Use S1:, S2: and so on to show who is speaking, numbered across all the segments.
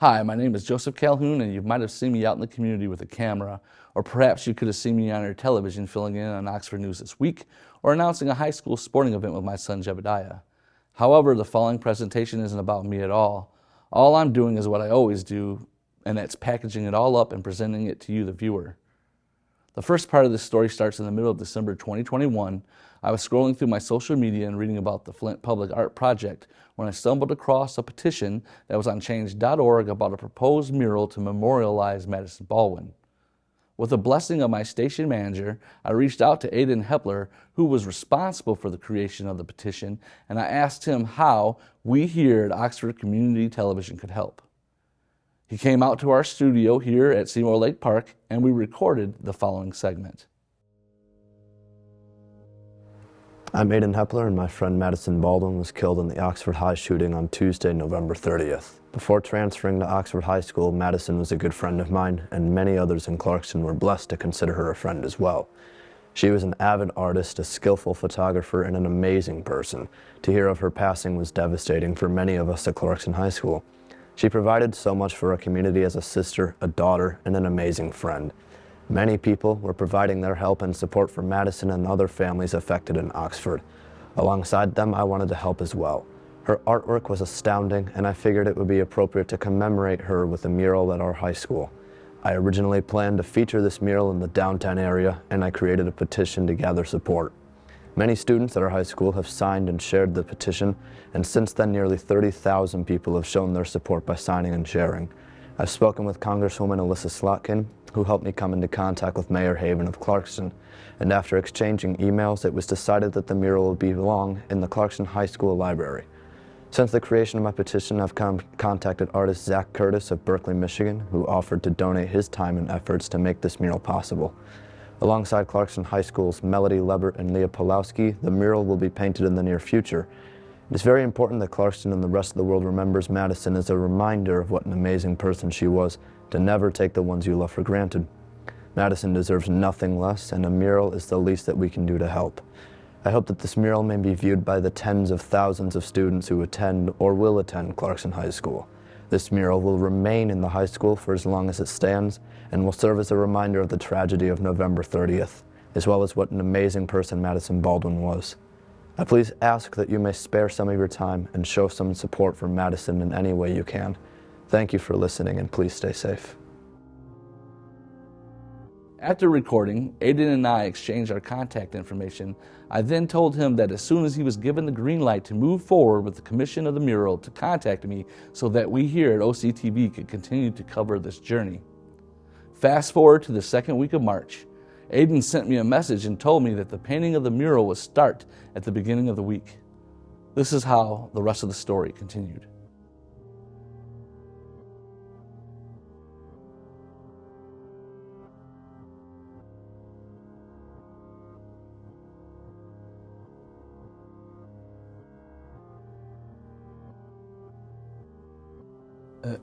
S1: Hi, my name is Joseph Calhoun, and you might have seen me out in the community with a camera, or perhaps you could have seen me on your television filling in on Oxford News This Week, or announcing a high school sporting event with my son Jebediah. However, the following presentation isn't about me at all. All I'm doing is what I always do, and that's packaging it all up and presenting it to you, the viewer. The first part of this story starts in the middle of December 2021. I was scrolling through my social media and reading about the Flint Public Art Project when I stumbled across a petition that was on change.org about a proposed mural to memorialize Madisyn Baldwin. With the blessing of my station manager, I reached out to Aiden Hepler, who was responsible for the creation of the petition, and I asked him how we here at Oxford Community Television could help. He came out to our studio here at Seymour Lake Park, and we recorded the following segment.
S2: I'm Aiden Hepler, and my friend Madisyn Baldwin was killed in the Oxford High shooting on Tuesday, November 30th. Before transferring to Oxford High School, Madisyn was a good friend of mine, and many others in Clarkston were blessed to consider her a friend as well. She was an avid artist, a skillful photographer, and an amazing person. To hear of her passing was devastating for many of us at Clarkston High School. She provided so much for our community as a sister, a daughter, and an amazing friend. Many people were providing their help and support for Madisyn and other families affected in Oxford. Alongside them, I wanted to help as well. Her artwork was astounding, and I figured it would be appropriate to commemorate her with a mural at our high school. I originally planned to feature this mural in the downtown area, and I created a petition to gather support. Many students at our high school have signed and shared the petition, and since then nearly 30,000 people have shown their support by signing and sharing. I've spoken with Congresswoman Alyssa Slotkin, who helped me come into contact with Mayor Haven of Clarkston, and after exchanging emails, it was decided that the mural would belong in the Clarkston High School library. Since the creation of my petition, I've contacted artist Zach Curtis of Berkeley, Michigan, who offered to donate his time and efforts to make this mural possible. Alongside Clarkston High School's Melody Lebert and Leah Pulowski, the mural will be painted in the near future. It's very important that Clarkston and the rest of the world remembers Madisyn as a reminder of what an amazing person she was, to never take the ones you love for granted. Madisyn deserves nothing less, and a mural is the least that we can do to help. I hope that this mural may be viewed by the tens of thousands of students who attend or will attend Clarkston High School. This mural will remain in the high school for as long as it stands and will serve as a reminder of the tragedy of November 30th, as well as what an amazing person Madisyn Baldwin was. I please ask that you may spare some of your time and show some support for Madisyn in any way you can. Thank you for listening, and please stay safe.
S1: After recording, Aiden and I exchanged our contact information. I then told him that as soon as he was given the green light to move forward with the commission of the mural, to contact me so that we here at OCTV could continue to cover this journey. Fast forward to the second week of March. Aiden sent me a message and told me that the painting of the mural would start at the beginning of the week. This is how the rest of the story continued.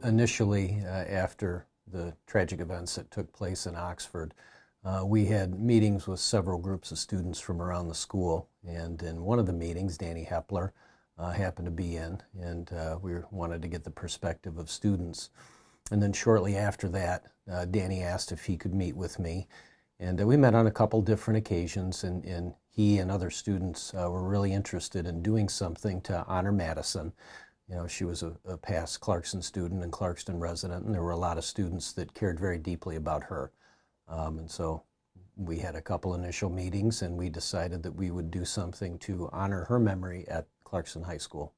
S3: Initially, after the tragic events that took place in Oxford, we had meetings with several groups of students from around the school, and in one of the meetings, Danny Hepler happened to be in, and we wanted to get the perspective of students. And then shortly after that, Danny asked if he could meet with me, and we met on a couple different occasions, and he and other students were really interested in doing something to honor Madisyn. You know, she was a past Clarkston student and Clarkston resident, and there were a lot of students that cared very deeply about her. And so we had a couple initial meetings, and we decided that we would do something to honor her memory at Clarkston High School.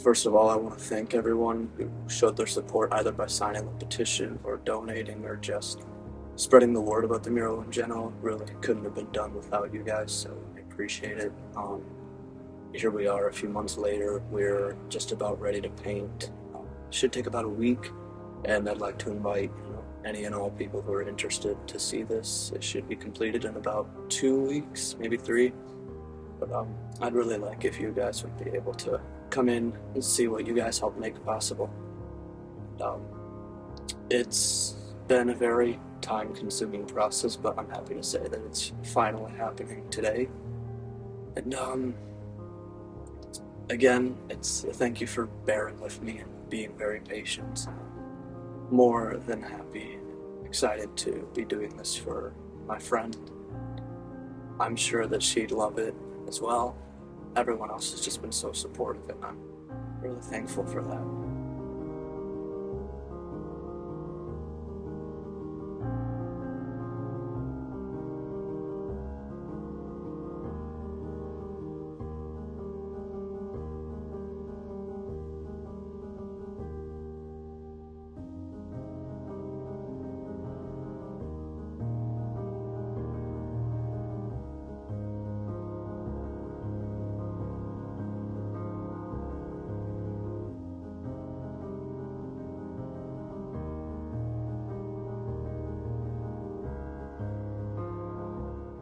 S4: First of all, I want to thank everyone who showed their support either by signing the petition or donating or just spreading the word about the mural in general. Really couldn't have been done without you guys, so I appreciate it. Here we are a few months later. We're just about ready to paint. Should take about a week, and I'd like to invite any and all people who are interested to see this. It should be completed in about 2 weeks, maybe 3. But I'd really like if you guys would be able to come in and see what you guys helped make possible. It's been a very time-consuming process, but I'm happy to say that it's finally happening today. And again, it's a thank you for bearing with me and being very patient. More than happy, excited to be doing this for my friend. I'm sure that she'd love it as well. Everyone else has just been so supportive, and I'm really thankful for that.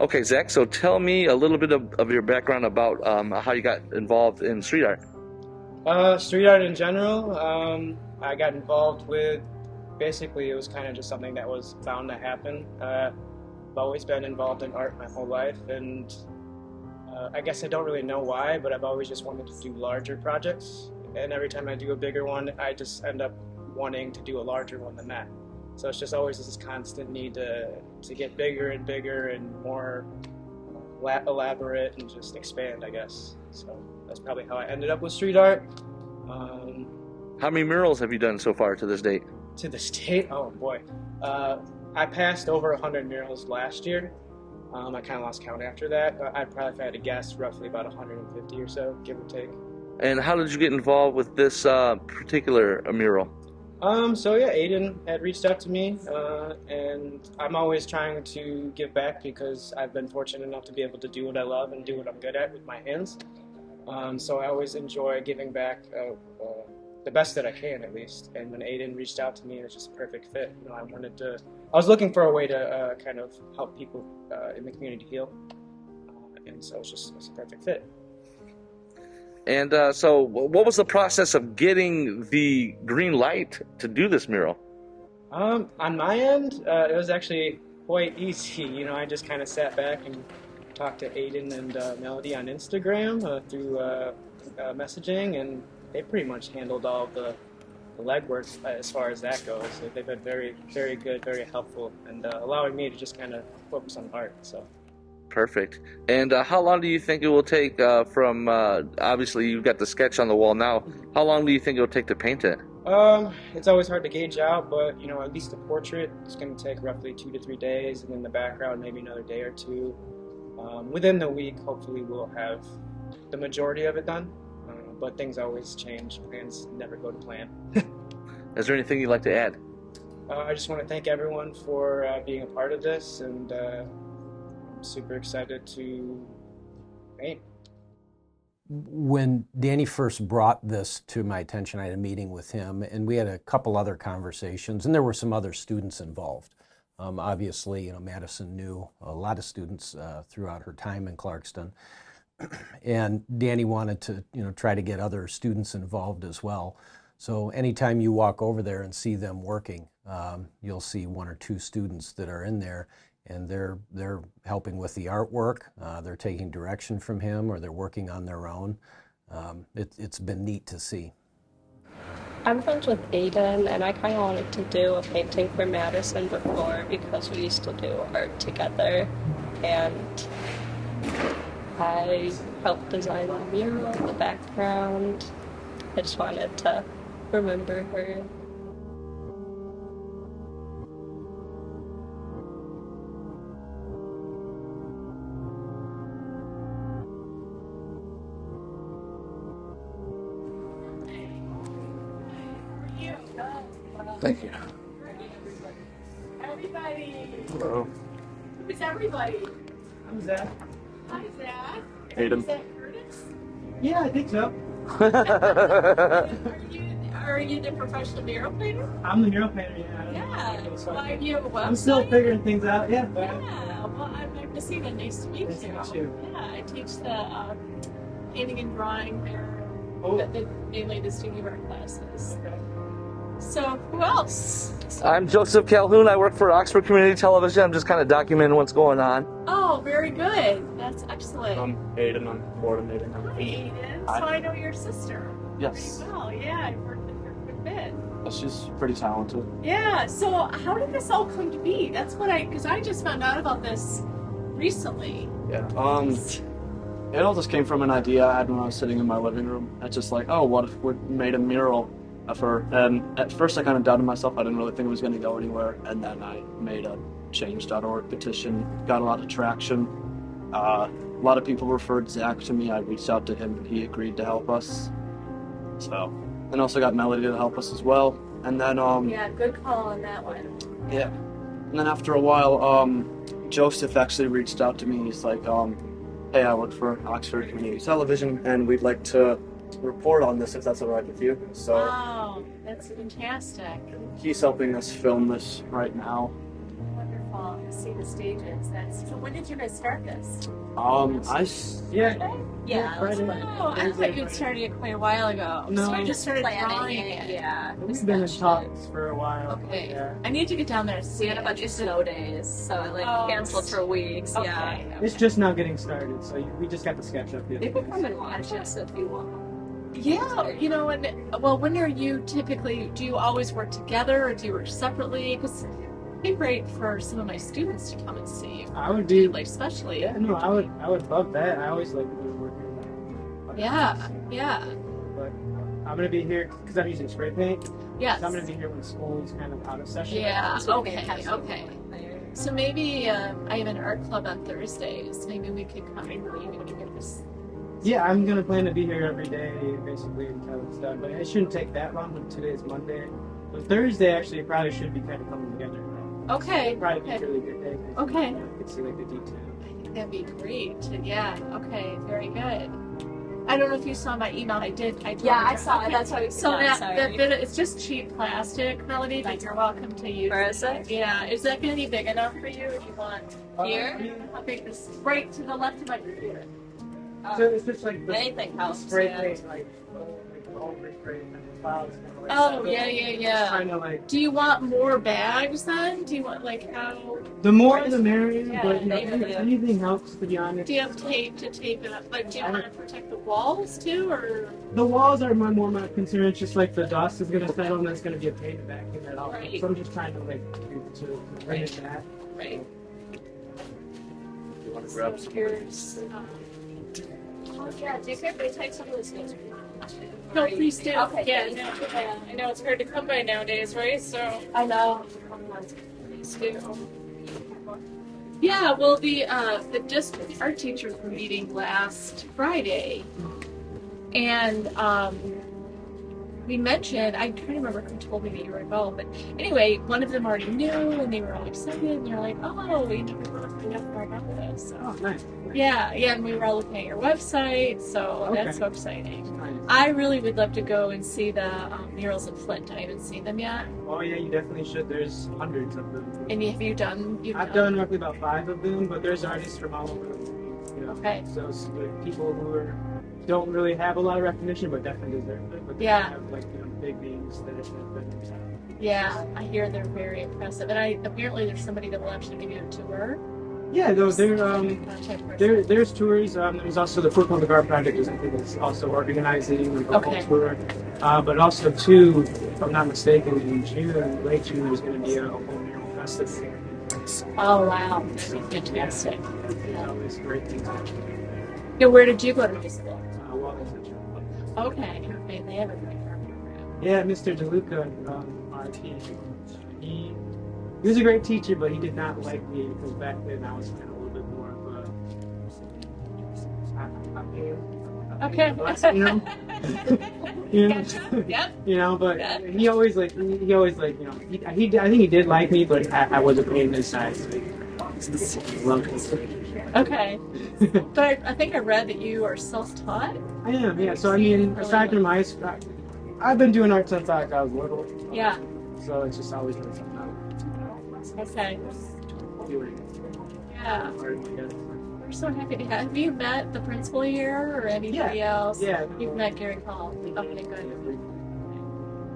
S1: Okay, Zach, so tell me a little bit of your background about how you got involved in street art.
S5: Street art in general, I got involved with, basically it was kind of just something that was bound to happen. I've always been involved in art my whole life, and I guess I don't really know why, but I've always just wanted to do larger projects, and every time I do a bigger one, I just end up wanting to do a larger one than that. So it's just always this constant need to get bigger and bigger and more elaborate and just expand, I guess. So that's probably how I ended up with street art.
S1: How many murals have you done so far to this date?
S5: To this date? Oh boy. I passed over 100 murals last year. I kind of lost count after that. I probably, if I had to guess, roughly about 150 or so, give or take.
S1: And how did you get involved with this particular mural?
S5: So yeah, Aiden had reached out to me, and I'm always trying to give back because I've been fortunate enough to be able to do what I love and do what I'm good at with my hands. So I always enjoy giving back the best that I can, at least. And when Aiden reached out to me, it was just a perfect fit. You know, I was looking for a way to kind of help people in the community heal, and so it's a perfect fit.
S1: And so what was the process of getting the green light to do this mural?
S5: On my end, it was actually quite easy. You know, I just kind of sat back and talked to Aiden and Melody on Instagram through messaging, and they pretty much handled all the legwork as far as that goes. So they've been very, very good, very helpful, and allowing me to just kind of focus on art. So.
S1: Perfect. And how long do you think it will take from, obviously you've got the sketch on the wall now, how long do you think it will take to paint it?
S5: It's always hard to gauge out, but you know, at least the portrait is going to take roughly 2 to 3 days, and then the background maybe another day or two. Within the week, hopefully we'll have the majority of it done, but things always change. Plans never go to plan.
S1: Is there anything you'd like to add?
S5: I just want to thank everyone for being a part of this, and super excited to paint.
S3: When Danny first brought this to my attention, I had a meeting with him, and we had a couple other conversations, and there were some other students involved. Obviously, you know, Madisyn knew a lot of students throughout her time in Clarkston, and Danny wanted to, you know, try to get other students involved as well. So anytime you walk over there and see them working, you'll see 1 or 2 students that are in there, and they're helping with the artwork. They're taking direction from him, or they're working on their own. It's been neat to see.
S6: I'm friends with Aiden, and I kind of wanted to do a painting for Madisyn before because we used to do art together, and I helped design the mural, the background. I just wanted to remember her.
S1: Thank you.
S7: Everybody.
S1: Hello.
S7: Who's everybody?
S5: I'm Zach.
S7: Hi, Zach.
S4: Aiden.
S7: Is that Curtis?
S5: Yeah, I think so.
S7: Are you the professional mural painter?
S5: I'm the mural painter, yeah.
S7: Yeah. Well, do you have a website?
S5: I'm still figuring things out, yeah.
S7: Yeah. Well, I'm Madisyn. Nice to meet
S5: Nice to
S7: you.
S5: meet you.
S7: Yeah, I teach the painting and drawing there.
S5: Oh.
S7: Mainly the studio art classes.
S5: Okay.
S7: So, who else?
S1: I'm Joseph Calhoun. I work for Oxford Community Television. I'm just kind of documenting what's going on.
S7: Oh, very good. That's excellent.
S4: I'm Aiden. I'm coordinating.
S7: Hi, Aiden. So I know your sister.
S4: Yes.
S7: Pretty well, yeah. I've worked with her quite a bit.
S4: She's pretty talented.
S7: Yeah, so how did this all come to be? That's what because I just found out about this recently.
S4: Yeah. It all just came from an idea I had when I was sitting in my living room. It's just like, oh, what if we made a mural of her? And at first I kind of doubted myself. I didn't really think it was going to go anywhere. And then I made a change.org petition, got a lot of traction. A lot of people referred Zach to me. I reached out to him and he agreed to help us. So, and also got Melody to help us as well. And then,
S7: Yeah, good call on that one.
S4: yeah. And then after a while, Joseph actually reached out to me. He's like, hey, I work for Oxford Community Television, and we'd like to report on this if that's all right with you. So
S7: Wow, that's fantastic.
S4: he's helping us film this right now.
S7: Wonderful to see the stages. So when did you guys start this?
S5: Yeah, Friday.
S7: Oh, I thought you'd started it quite a while ago.
S5: No.
S7: So you just started
S6: Planning
S7: drawing
S6: it,
S7: it.
S6: yeah.
S5: We've been in talks for a while.
S7: Okay.
S5: Yeah.
S7: I need to get down there and see
S6: We had a bunch of snow days, so it canceled for weeks.
S7: Okay.
S6: Yeah.
S5: It's just now getting started, so we just got the sketch up
S6: You
S5: yet.
S6: can come and watch us if you want.
S7: Yeah, when are you typically, do you always work together or do you work separately? Because it'd be great for some of my students to come and see you.
S5: I would be.
S7: Like, especially.
S5: Yeah, no, I would love that. I always like working.
S7: Yeah, yeah.
S5: But I'm gonna be here because I'm using spray paint.
S7: Yes.
S5: So I'm gonna be here when school is kind of out of session.
S7: Yeah,
S6: So we
S7: okay,
S6: can have some
S7: okay.
S6: there.
S7: So maybe I have an art club on Thursdays. Maybe we could come and meet when you get this.
S5: Yeah, I'm gonna plan to be here every day basically until it's done. But it shouldn't take that long. When today is Monday, but Thursday actually probably should be kind of coming together.
S7: Okay.
S5: Probably be
S7: Okay.
S5: a really good day.
S7: Okay.
S5: You could see like the detail.
S7: I think that'd be great. Yeah. Okay. Very good. I don't know if you saw my email. I did.
S6: Yeah, I saw it. That's why we
S7: So
S6: yeah,
S7: that bit, it's just cheap plastic, Melody, but you're welcome to use
S6: Where is it?
S7: Yeah. Is that going to be big enough for you? Or do you want
S6: Here?
S7: I'll take this right to the left of my computer.
S5: So it's just like the
S6: Anything helps.
S5: spray
S6: Yeah.
S5: paint, like overspray and then the clouds. Kind of like
S7: Oh,
S5: that.
S7: yeah.
S5: Kind of like
S7: Do you want more bags then? Do you want like how?
S5: the more the merrier,
S6: Yeah,
S5: but
S6: thank you.
S5: anything helps to be honest.
S7: Do you have tape to tape it up? Like, do you want to protect the walls too, or?
S5: The walls are more my concern. It's just like the dust is gonna settle and there's gonna be a paint vacuum at all.
S7: Right.
S5: So I'm just trying to like to bring it that.
S7: Right.
S4: You want to grab
S7: So
S4: some?
S7: here's,
S6: Oh, yeah, do you care if we take some of those things?
S7: no, please do.
S6: Okay,
S7: Yeah,
S6: thanks.
S7: I know it's hard to come by nowadays, right? So
S6: I know.
S7: please do. Yeah, well, the art teachers were meeting last Friday, and we mentioned, I'm trying to remember who told me a year ago, but anyway, one of them already knew, and they were all excited, and they're like, oh, we never really find out more about this. So,
S5: Oh, nice.
S7: yeah, and we were all looking at your website, so
S5: Okay.
S7: that's so exciting.
S5: Nice.
S7: I really would love to go and see the murals in Flint. I haven't seen them yet.
S5: Oh yeah, you definitely should. There's hundreds of them.
S7: And have you done?
S5: I've done roughly about 5 of them, but there's artists from all over the world. You know?
S7: Okay.
S5: So it's like people who don't really have a lot of recognition, but definitely deserve it. But they
S7: Yeah.
S5: have like big names that have been themselves.
S7: Yeah, I hear they're very impressive, and apparently there's somebody that will actually give you a tour.
S5: Yeah, those there's
S7: Contact person.
S5: there's tours. There's also the Foot Public Art Project is I think is also organizing like a whole
S7: Okay.
S5: tour. But also too, if I'm not mistaken, in June, late June, there's going to be a whole mural festival.
S7: Oh wow, that'd be fantastic.
S5: There's always great things happening.
S7: Yeah, where did you go to school?
S5: Walking Central.
S7: Okay, they have a great art program.
S5: Yeah, Mr. DeLuca, our teacher, he was a great teacher, but he did not like me because back then I was kind of a little bit more of a
S7: Okay.
S5: you know, you know,
S7: Gotcha. Yep.
S5: you know. But
S7: Yeah.
S5: he always like you know, he I think he did like me, but I was a pain in his side. So
S7: Okay. But I think I read that you are self-taught.
S5: I am, yeah. So I mean, aside from high school, I've been doing art since I was little.
S7: Yeah.
S5: So it's just always been something
S7: Okay.
S5: I'm doing.
S7: Yeah.
S5: Art together.
S7: We're so happy to have you. Met the principal here or anybody else?
S5: Yeah.
S7: You've met Gary Hall. Okay, good.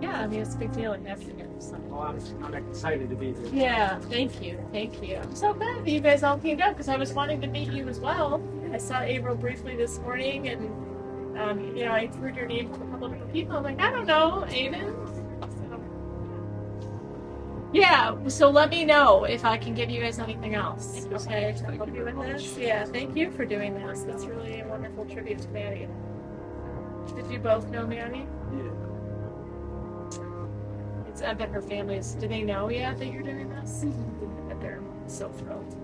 S7: Yeah, I mean, it's a big deal in having him. So.
S5: Well, I'm excited to be here.
S7: Yeah, thank you. I'm so glad that you guys all came down because I was wanting to meet you as well. I saw April briefly this morning, and I heard your name from a couple of different people. I'm like, I don't know, Aiden. So, yeah, so let me know if I can give you guys anything else. Okay, to help you with this. Yeah, thank you for doing this. That's really a wonderful tribute to Maddie. Did you both know Maddie?
S4: Yeah.
S7: I bet her families, do they know yet that you're doing this? I bet they're so thrilled.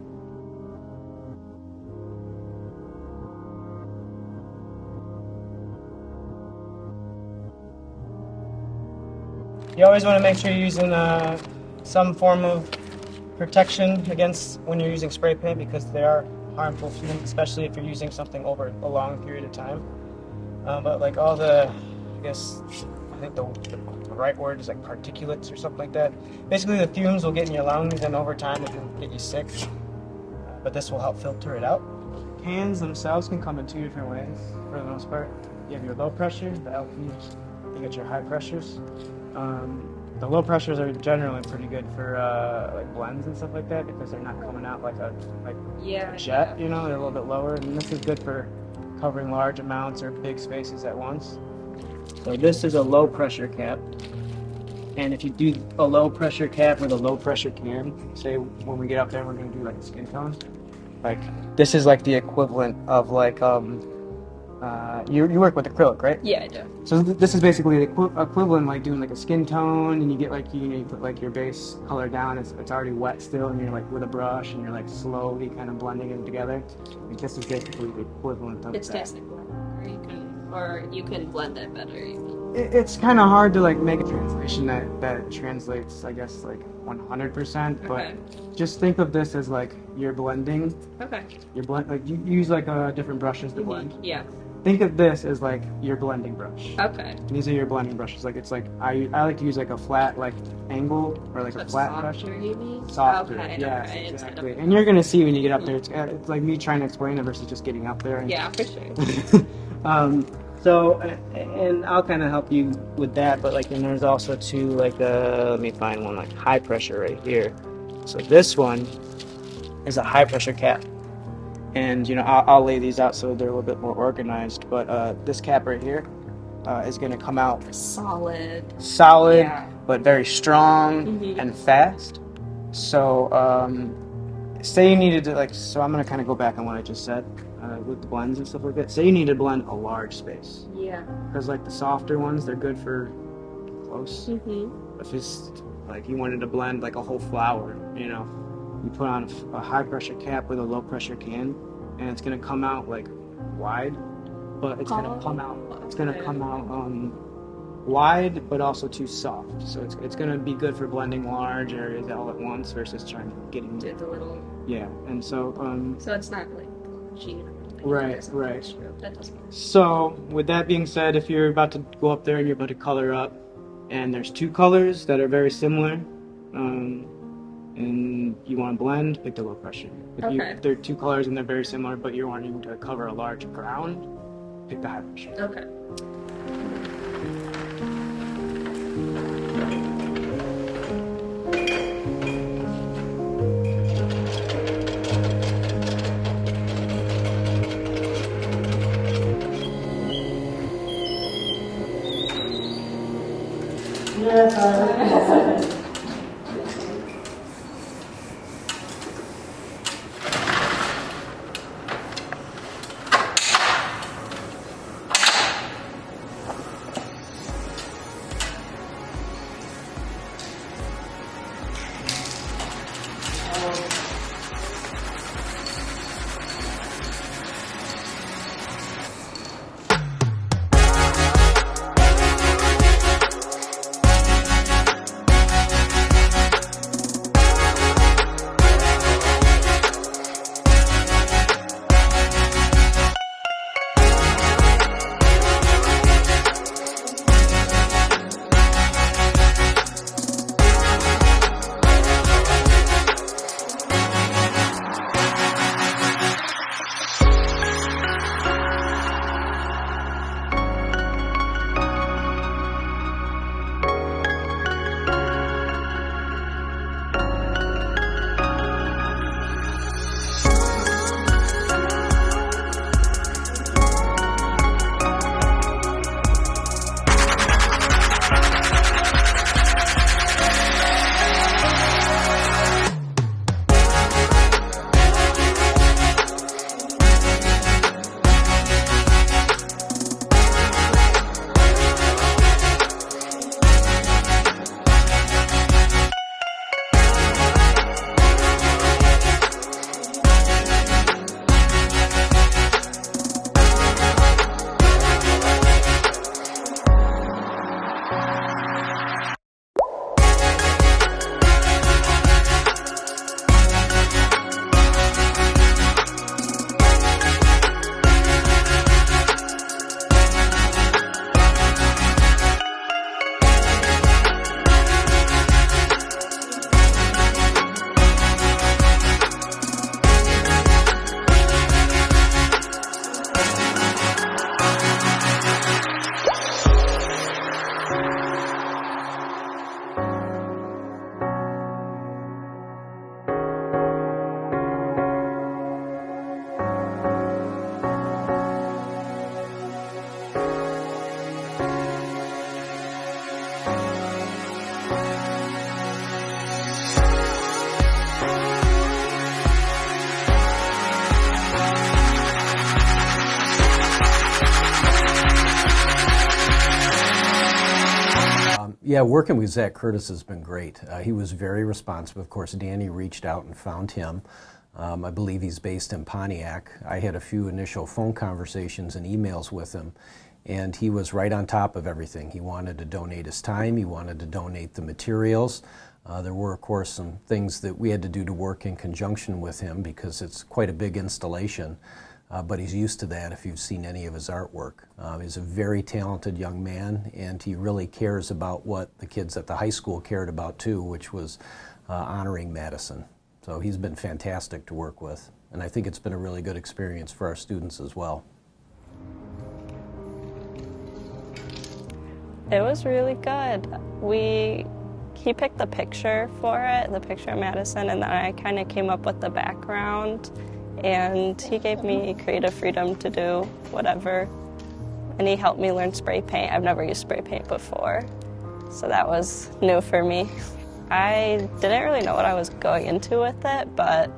S5: You always want to make sure you're using some form of protection against when you're using spray paint, because they are harmful fumes, especially if you're using something over a long period of time. But like all the, I think the right word is like particulates or something like that. Basically the fumes will get in your lungs, and over time it can get you sick. But this will help filter it out. Cans themselves can come in two different ways for the most part. You have your low pressure, the LPs, you get your high pressures. The low pressures are generally pretty good for like blends and stuff like that, because they're not coming out like a jet, they're a little bit lower, and this is good for covering large amounts or big spaces at once. So this is a low pressure cap, and if you do a low pressure cap with a low pressure can, say when we get up there we're going to do like a skin tone, like this is like the equivalent of like you work with acrylic, right?
S6: Yeah, I do.
S5: So this is basically the equivalent, like doing like a skin tone, and you get like you put like your base color down. It's already wet still, and you're like with a brush, and you're like slowly kind of blending it together. Like this is basically the equivalent of
S6: It's
S5: that.
S6: technically, or you can blend it better.
S5: It's kind of hard to like make a translation that translates, I guess, like 100%. But
S6: Okay.
S5: just think of this as like you're blending.
S6: Okay.
S5: Like you use like different brushes to blend.
S6: Yeah.
S5: Think of this as like your blending brush.
S6: Okay.
S5: These are your blending brushes. Like it's like I like to use like a flat like angle or like a flat brush.
S6: Softer, you mean?
S5: Softer.
S6: Okay.
S5: Yeah,
S6: Okay.
S5: exactly. And you're gonna see when you get up there. It's like me trying to explain it versus just getting up there. And,
S6: Yeah, for sure.
S5: So, and I'll kind of help you with that. But like, and there's also too like let me find one like high pressure right here. So this one is a high pressure cap. And I'll lay these out so they're a little bit more organized. But this cap right here is going to come out
S6: solid,
S5: yeah. But very strong and fast. So say you needed to so I'm going to kind of go back on what I just said with the blends and stuff like that. Say you need to blend a large space.
S6: Yeah.
S5: Because like the softer ones, they're good for close. If it's like you wanted to blend like a whole flower, you put on a high pressure cap with a low pressure can, and it's gonna come out like wide, but it's gonna come out. It's gonna come out wide, but also too soft. So it's gonna be good for blending large areas all at once versus trying to get into
S6: the little.
S5: Yeah, and so.
S6: So it's not like cheating.
S5: Right.
S6: That doesn't work.
S5: So with that being said, if you're about to go up there and you're about to color up, and there's two colors that are very similar, and you want to blend, pick the low pressure. If there are two colors and they're very similar, but you're wanting to cover a large ground, pick the high pressure.
S6: Okay.
S3: Yeah, working with Zach Curtis has been great. He was very responsive. Of course, Danny reached out and found him. I believe he's based in Pontiac. I had a few initial phone conversations and emails with him, and he was right on top of everything. He wanted to donate his time. He wanted to donate the materials. There were, of course, some things that we had to do to work in conjunction with him because it's quite a big installation, but he's used to that if you've seen any of his artwork. He's a very talented young man, and he really cares about what the kids at the high school cared about too, which was honoring Madisyn. So he's been fantastic to work with, and I think it's been a really good experience for our students as well.
S6: It was really good. He picked the picture for it, the picture of Madisyn, and then I kind of came up with the background, and he gave me creative freedom to do whatever, and he helped me learn spray paint. I've never used spray paint before, so that was new for me. I didn't really know what I was going into with it, but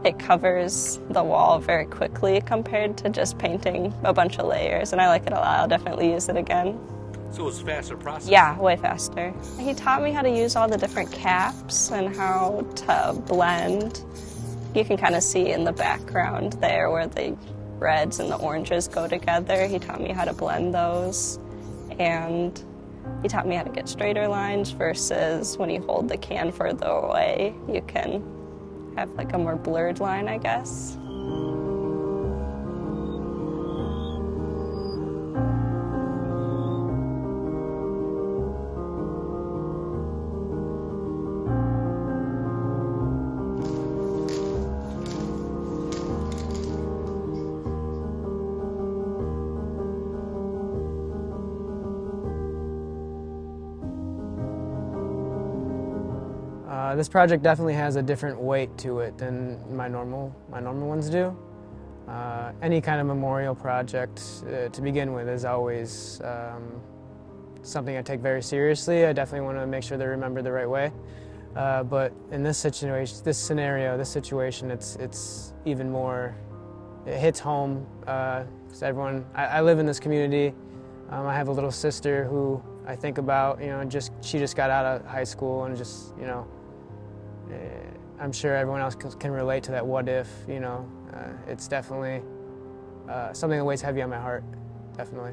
S6: it covers the wall very quickly compared to just painting a bunch of layers, and I like it a lot. I'll definitely use it again.
S1: So it was a faster process?
S6: Yeah, way faster. He taught me how to use all the different caps and how to blend. You can kind of see in the background there where the reds and the oranges go together. He taught me how to blend those, and he taught me how to get straighter lines versus when you hold the can further away, you can have like a more blurred line, I guess.
S8: This project definitely has a different weight to it than my normal ones do. Any kind of memorial project to begin with is always something I take very seriously. I definitely want to make sure they're remembered the right way. But in this situation, this situation, it's even more. It hits home because everyone. I live in this community. I have a little sister who I think about. She just got out of high school and just I'm sure everyone else can relate to that what if, it's definitely something that weighs heavy on my heart, definitely.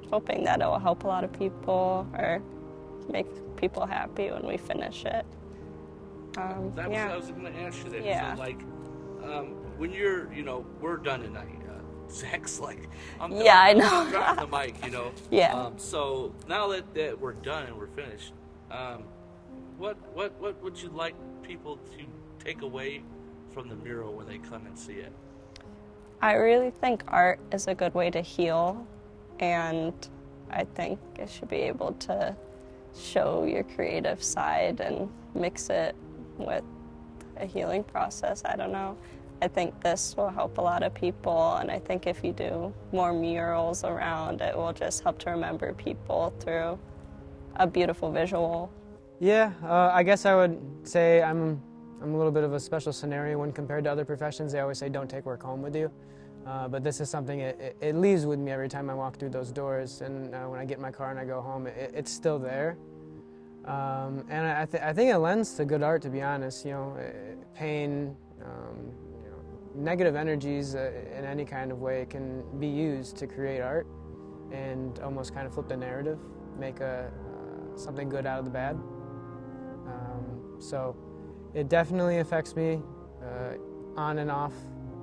S6: Hoping that it will help a lot of people or make people happy when we finish it.
S1: That was what I was going to ask you that.
S6: Yeah.
S1: So, when you're, we're done tonight. Zach's like, I'm done.
S6: Yeah, I know.
S1: I'm dropping the mic,
S6: Yeah.
S1: So now that we're done and we're finished, what would you like people to take away from the mural when they come and see it?
S6: I really think art is a good way to heal, and I think it should be able to show your creative side and mix it with a healing process. I don't know. I think this will help a lot of people, and I think if you do more murals around, it will just help to remember people through a beautiful visual.
S8: Yeah, I guess I would say I'm a little bit of a special scenario when compared to other professions. They always say don't take work home with you. But this is something, it leaves with me every time I walk through those doors, and when I get in my car and I go home, it's still there. And I think it lends to good art, to be honest. Pain, negative energies in any kind of way can be used to create art and almost kind of flip the narrative, make something good out of the bad. So it definitely affects me on and off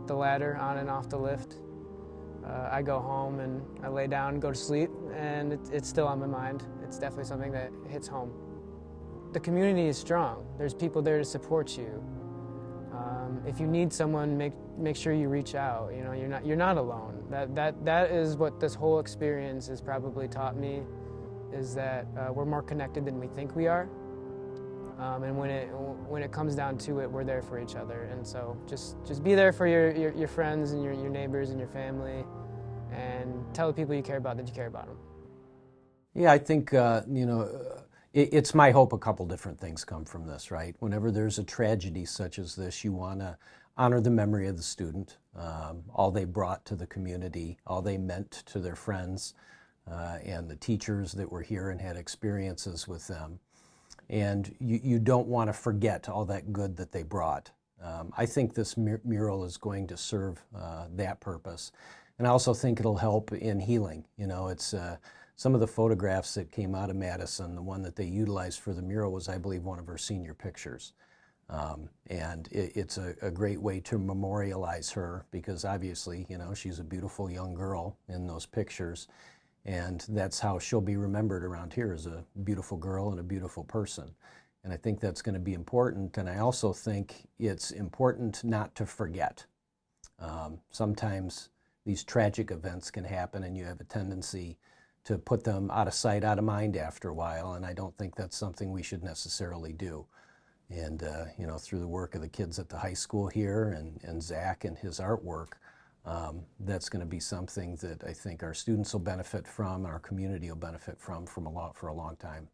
S8: the ladder, on and off the lift. I go home and I lay down and go to sleep, and it's still on my mind. It's definitely something that hits home. The community is strong. There's people there to support you. If you need someone, make sure you reach out. You're not alone. That is what this whole experience has probably taught me, is that we're more connected than we think we are. And when it comes down to it, we're there for each other. And so just be there for your friends and your neighbors and your family. and tell the people you care about that you care about them.
S3: Yeah, I think, it's my hope a couple different things come from this, right? Whenever there's a tragedy such as this, you want to honor the memory of the student, all they brought to the community, all they meant to their friends, and the teachers that were here and had experiences with them. And you don't want to forget all that good that they brought. I think this mural is going to serve that purpose. And I also think it'll help in healing. You know, it's some of the photographs that came out of Madisyn, the one that they utilized for the mural was, I believe, one of her senior pictures. And it's a great way to memorialize her because obviously, you know, she's a beautiful young girl in those pictures. And that's how she'll be remembered around here, as a beautiful girl and a beautiful person. And I think that's going to be important. And I also think it's important not to forget. Sometimes these tragic events can happen and you have a tendency to put them out of sight, out of mind after a while. And I don't think that's something we should necessarily do. And, you know, through the work of the kids at the high school here and Zach and his artwork, that's going to be something that I think our students will benefit from, our community will benefit from for a long time.